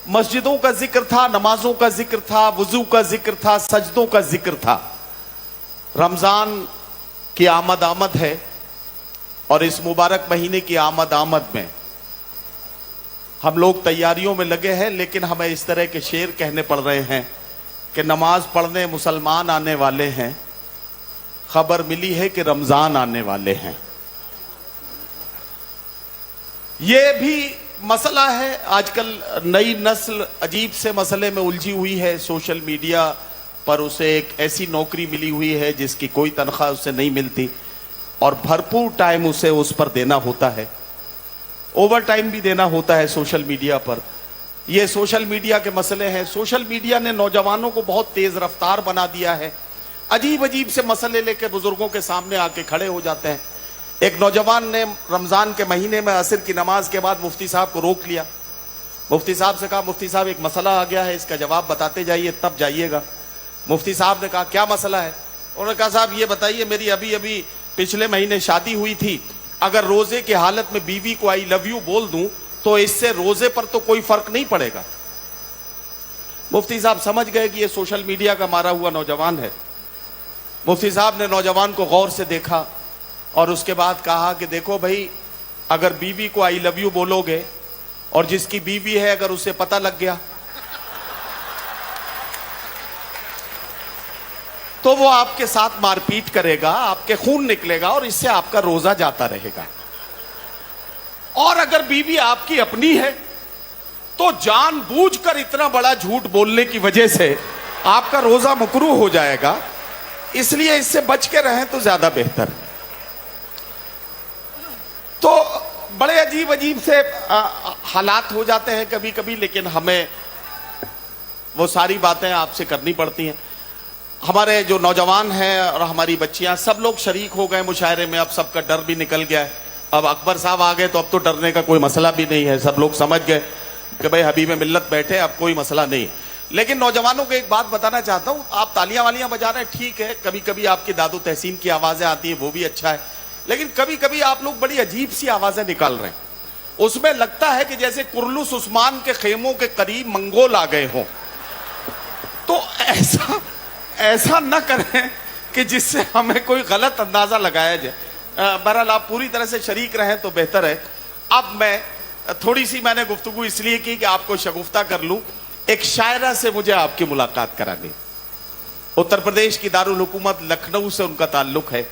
मस्जिदों का जिक्र था, नमाजों का जिक्र था, वुजू का जिक्र था, सजदों का जिक्र था। रमजान की आमद है और इस मुबारक महीने की आमद में हम लोग तैयारियों में लगे हैं, लेकिन हमें इस तरह के शेर कहने पड़ रहे हैं कि नमाज पढ़ने मुसलमान आने वाले हैं, खबर मिली है कि रमजान आने वाले हैं। ये भी मसला है। आजकल नई नस्ल अजीब से मसले में उलझी हुई है। सोशल मीडिया पर उसे एक ऐसी नौकरी मिली हुई है जिसकी कोई तनख्वाह उसे नहीं मिलती और भरपूर टाइम उसे उस पर देना होता है, ओवर टाइम भी देना होता है सोशल मीडिया पर। ये सोशल मीडिया के मसले हैं। सोशल मीडिया ने नौजवानों को बहुत तेज रफ्तार बना दिया है। अजीब अजीब से मसले लेकर बुजुर्गों के सामने आके खड़े हो जाते हैं। एक नौजवान ने रमजान के महीने में असर की नमाज के बाद मुफ्ती साहब को रोक लिया। मुफ्ती साहब से कहा, मुफ्ती साहब एक मसला आ गया है, इसका जवाब बताते जाइए तब जाइएगा। मुफ्ती साहब ने कहा, क्या मसला है? उन्होंने कहा, साहब ये बताइए, मेरी अभी अभी पिछले महीने शादी हुई थी, अगर रोजे की हालत में बीवी को आई लव यू बोल दूं तो इससे रोजे पर तो कोई फर्क नहीं पड़ेगा। मुफ्ती साहब समझ गए कि ये सोशल मीडिया का मारा हुआ नौजवान है। मुफ्ती साहब ने नौजवान को गौर से देखा और उसके बाद कहा कि देखो भाई, अगर बीवी को आई लव यू बोलोगे और जिसकी बीवी है अगर उसे पता लग गया तो वो आपके साथ मारपीट करेगा, आपके खून निकलेगा और इससे आपका रोजा जाता रहेगा। और अगर बीवी आपकी अपनी है तो जानबूझकर इतना बड़ा झूठ बोलने की वजह से आपका रोजा मकरूह हो जाएगा, इसलिए इससे बच के रहें तो ज्यादा बेहतर है। तो बड़े अजीब अजीब से हालात हो जाते हैं कभी कभी, लेकिन हमें वो सारी बातें आपसे करनी पड़ती हैं। हमारे जो नौजवान हैं और हमारी बच्चियां सब लोग शरीक हो गए मुशायरे में। अब सबका डर भी निकल गया है। अब अकबर साहब आ गए तो अब तो डरने का कोई मसला भी नहीं है। सब लोग समझ गए कि भाई हबीब मिल्लत बैठे, अब कोई मसला नहीं। लेकिन नौजवानों को एक बात बताना चाहता हूं, आप तालियां वालियां बजा रहे हैं, ठीक है, कभी कभी आपकी दादू तहसीन की आवाजें आती है, वो भी अच्छा है, लेकिन कभी कभी आप लोग बड़ी अजीब सी आवाजें निकाल रहे हैं। उसमें लगता है कि जैसे कुर्लुस उस्मान के खेमों के करीब मंगोल आ गए हों। तो ऐसा न करें कि जिससे हमें कोई गलत अंदाजा लगाया जाए। बहरहाल आप पूरी तरह से शरीक रहें तो बेहतर है। अब मैं थोड़ी सी मैंने गुफ्तगू इसलिए की कि आपको शगुफ्ता कर लूं। एक शायरा से मुझे आपकी मुलाकात करानी। उत्तर प्रदेश की दारुल हुकूमत लखनऊ से उनका ताल्लुक है।